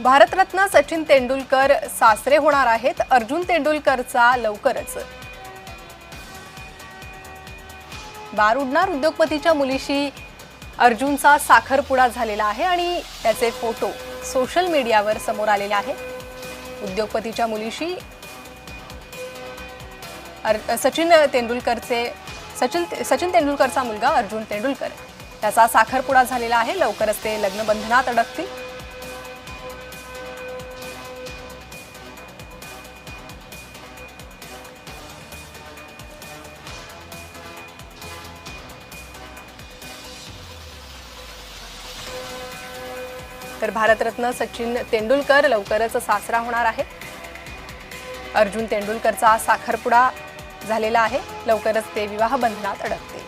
भारतरत्न सचिन तेंडुलकर सासरे होणार आहेत। अर्जुन तेंडुलकरचा लवकरच बार उडणार। उद्योगपतीच्या मुलीशी अर्जुनचा साखरपुडा झालेला आहे आणि त्याचे फोटो सोशल मीडियावर समोर आलेले आहेत। उद्योगपतीच्या मुलीशी सचिन तेंडुलकरचा मुलगा अर्जुन तेंडुलकर त्याचा साखरपुडा झालेला आहे। लवकरच ते लग्नबंधनात अडकतील। तर भारतरत्न सचिन तेंडुलकर लवकरच सासरा होणार आहे। अर्जुन तेंडुलकरचा साखरपुडा झालेला आहे। लवकरच ते विवाह बंधनात अडकतील।